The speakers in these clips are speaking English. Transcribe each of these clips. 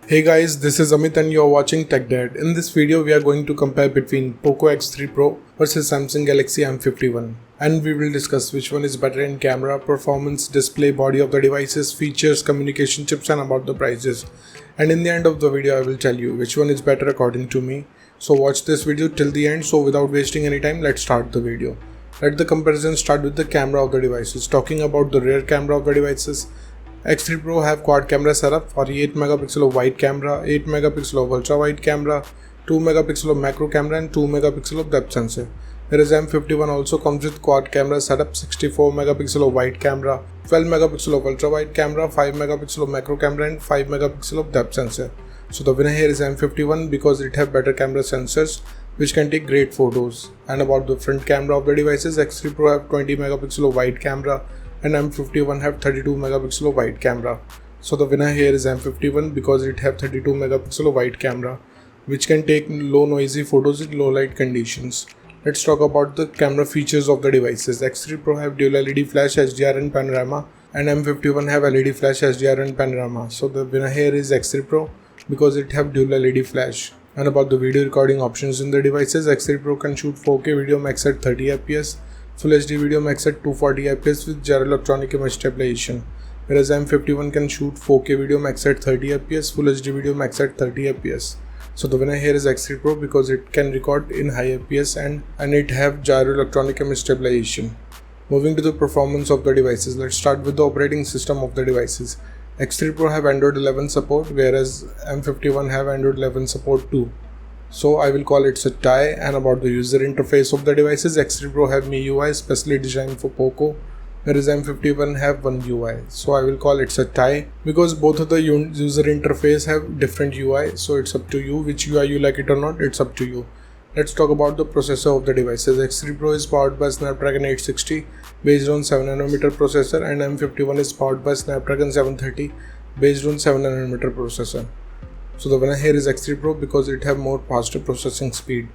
Hey guys, this is Amit and you're watching Tech Dad. In this video, we are going to compare between Poco X3 Pro versus Samsung Galaxy M51. And we will discuss which one is better in camera, performance, display, body of the devices, features, communication chips and about the prices. And in the end of the video, I will tell you which one is better according to me. So watch this video till the end. So without wasting any time, let's start the video. Let the comparison start with the camera of the devices. Talking about the rear camera of the devices, X3 Pro have quad camera setup, 48 megapixel of wide camera, 8 megapixel of ultra wide camera, 2 megapixel of macro camera and 2 megapixel of depth sensor. Whereas M51 also comes with quad camera setup, 64 megapixel of wide camera, 12 megapixel of ultra wide camera, 5 megapixel of macro camera and 5 megapixel of depth sensor. So the winner here is M51 because it have better camera sensors which can take great photos. And about the front camera of the devices, X3 Pro have 20 megapixel of wide camera and M51 have 32 megapixel of wide camera. So the winner here is M51 because it have 32 megapixel of wide camera which can take low noisy photos in low light conditions. Let's talk about the camera features of the devices. X3 Pro have dual LED flash, HDR and panorama, and M51 have LED flash, HDR and panorama. So the winner here is X3 Pro because it have dual LED flash. And about the video recording options in the devices, X3 Pro can shoot 4K video max at 30 fps, Full HD video max at 240 fps with gyro electronic image stabilization, whereas M51 can shoot 4K video max at 30 fps, Full HD video max at 30 fps. So the winner here is X3 Pro because it can record in high fps and it have gyro electronic image stabilization. Moving to the performance of the devices, let's start with the operating system of the devices. X3 Pro have Android 11 support, whereas M51 have Android 11 support too. So I will call it a tie. And about the user interface of the devices, X3 Pro have MIUI specially designed for Poco, whereas M51 have One UI. So I will call it a tie because both of the user interface have different UI. So it's up to you which UI you like it or not, it's up to you. Let's talk about the processor of the devices. X3 Pro is powered by Snapdragon 860 based on 7nm processor and M51 is powered by Snapdragon 730 based on 7nm processor. So the winner here is X3 Pro because it have more faster processing speed.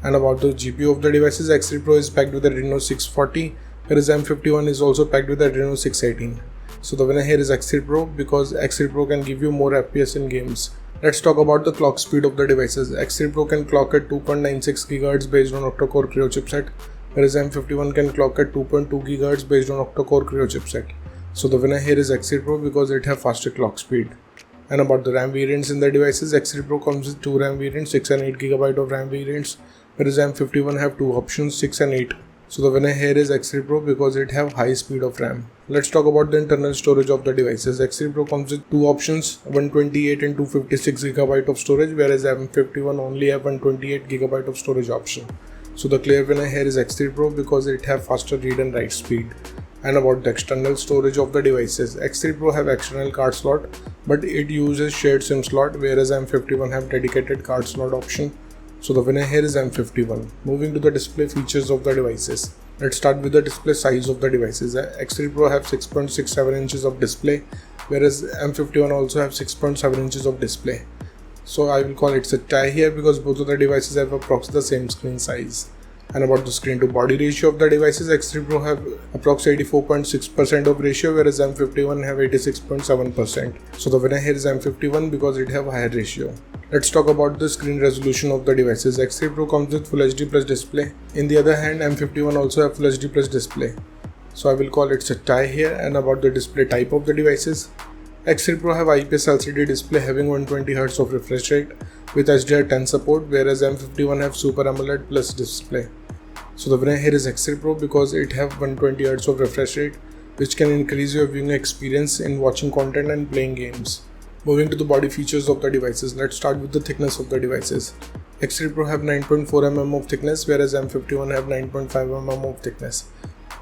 And about the GPU of the devices, X3 Pro is packed with Adreno 640, whereas M51 is also packed with Adreno 618. So the winner here is X3 Pro because X3 Pro can give you more FPS in games. Let's talk about the clock speed of the devices. X3 Pro can clock at 2.96 GHz based on octa-core Creo chipset, whereas M51 can clock at 2.2 GHz based on octa-core Creo chipset. So the winner here is X3 Pro because it have faster clock speed. And about the RAM variants in the devices, X3 Pro comes with 2 RAM variants, 6 and 8 GB of RAM variants, whereas M51 have 2 options, 6 and 8. So the winner here is X3 Pro because it have high speed of RAM. Let's talk about the internal storage of the devices. X3 Pro comes with 2 options, 128 and 256 GB of storage, whereas M51 only have 128 GB of storage option. So the clear winner here is X3 Pro because it have faster read and write speed. And about the external storage of the devices, X3 Pro have external card slot but it uses shared SIM slot, whereas M51 have dedicated card slot option. So the winner here is M51. Moving to the display features of the devices. Let's start with the display size of the devices. X3 Pro have 6.67 inches of display, whereas M51 also have 6.7 inches of display. So I will call it a tie here because both of the devices have approximately the same screen size. And about the screen to body ratio of the devices, X3 Pro have approximately 84.6% of ratio, whereas M51 have 86.7%. So the winner here is M51 because it have higher ratio. Let's talk about the screen resolution of the devices. X3 Pro comes with Full HD Plus display. In the other hand, M51 also have Full HD Plus display. So I will call it a tie here. And about the display type of the devices, X3 Pro have IPS LCD display having 120Hz of refresh rate with HDR10 support, whereas M51 have Super AMOLED Plus display. So the winner here is X3 Pro because it have 120Hz of refresh rate which can increase your viewing experience in watching content and playing games. Moving to the body features of the devices, let's start with the thickness of the devices. X3 Pro have 9.4 mm of thickness, whereas M51 have 9.5 mm of thickness.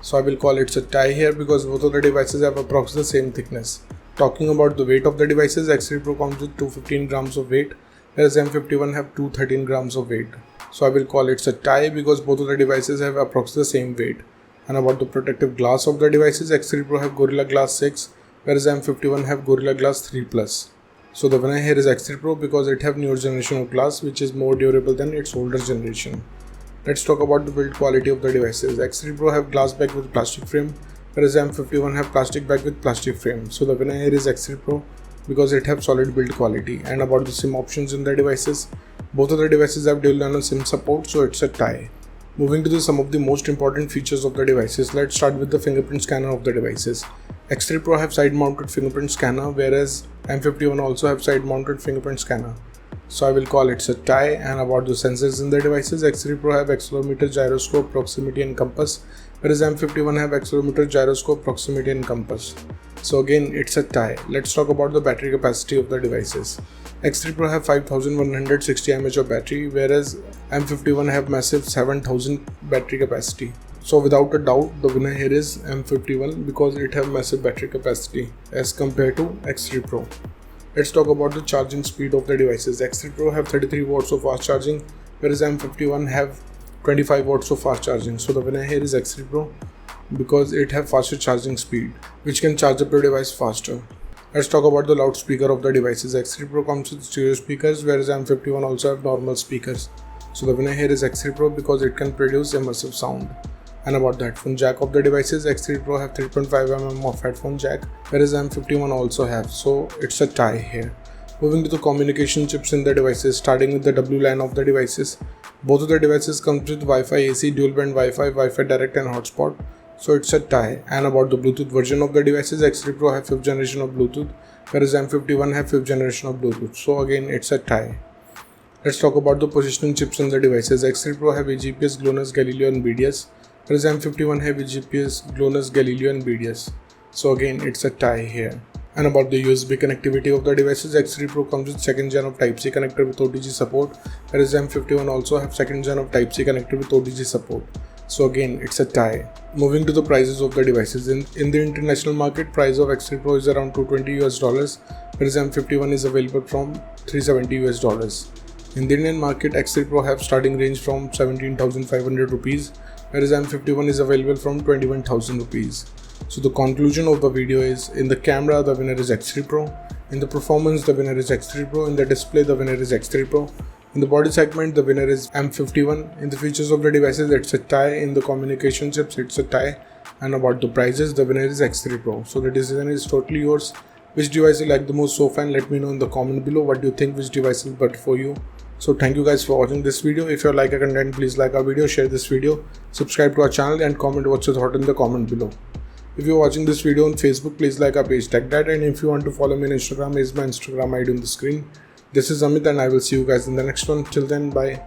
So I will call it a tie here because both of the devices have approximately the same thickness. Talking about the weight of the devices, X3 Pro comes with 215 grams of weight, whereas M51 have 213 grams of weight. So I will call it a tie because both of the devices have approximately the same weight. And about the protective glass of the devices, X3 Pro have Gorilla Glass 6, whereas M51 have Gorilla Glass 3 Plus. So the winner here is X3 Pro because it have newer generation of glass which is more durable than its older generation. Let's talk about the build quality of the devices. X3 Pro have glass back with plastic frame, whereas M51 have plastic back with plastic frame. So the winner here is X3 Pro because it have solid build quality. And about the SIM options in the devices, both of the devices have dual nano SIM support, so it's a tie. Moving to some of the most important features of the devices, let's start with the fingerprint scanner of the devices. X3 Pro have side mounted fingerprint scanner, whereas M51 also have side mounted fingerprint scanner. So I will call it a tie. And about the sensors in the devices, X3 Pro have accelerometer, gyroscope, proximity and compass, whereas M51 have accelerometer, gyroscope, proximity and compass. So again, it's a tie. Let's talk about the battery capacity of the devices. X3 Pro have 5160 mAh of battery, whereas M51 have massive 7000 battery capacity. So without a doubt, the winner here is M51 because it have massive battery capacity as compared to X3 Pro. Let's talk about the charging speed of the devices. X3 Pro have 33 watts of fast charging, whereas M51 have 25 watts of fast charging. So the winner here is X3 Pro because it have faster charging speed, which can charge up your device faster. Let's talk about the loudspeaker of the devices. X3 Pro comes with stereo speakers, whereas M51 also have normal speakers. So the winner here is X3 Pro because it can produce immersive sound. And about the headphone jack of the devices, X3 Pro have 3.5mm of headphone jack, whereas M51 also have, so it's a tie here. Moving to the communication chips in the devices, starting with the WLAN of the devices. Both of the devices comes with Wi-Fi AC, dual band Wi-Fi, Wi-Fi direct and hotspot, so it's a tie. And about the Bluetooth version of the devices, X3 Pro have 5th generation of Bluetooth, whereas M51 have 5th generation of Bluetooth, so again it's a tie. Let's talk about the positioning chips in the devices. X3 Pro have AGPS, GLONASS, Galileo and BDS, whereas M51 have AGPS, GLONASS, Galileo and BDS. So again, it's a tie here. And about the USB connectivity of the devices, X3 Pro comes with 2nd gen of Type-C connector with OTG support, whereas M51 also have 2nd gen of Type-C connector with OTG support. So again, it's a tie. Moving to the prices of the devices. In the international market, price of X3 Pro is around $220, whereas M51 is available from $370. In the Indian market, X3 Pro have starting range from 17,500 rupees, whereas M51 is available from 21,000 rupees. So the conclusion of the video is, in the camera the winner is X3 Pro, in the performance the winner is X3 Pro, in the display the winner is X3 Pro, in the body segment the winner is M51, in the features of the devices it's a tie, in the communication chips it's a tie, and about the prices the winner is X3 Pro. So the decision is totally yours. Which device you like the most so far, and let me know in the comment below what do you think, which device is better for you. So thank you guys for watching this video. If you like our content, please like our video, share this video, subscribe to our channel and comment what's your thought in the comment below. If you're watching this video on Facebook, please like our page TechDad, and if you want to follow me on Instagram, is my Instagram ID on the screen. This is Amit and I will see you guys in the next one. Till then, bye.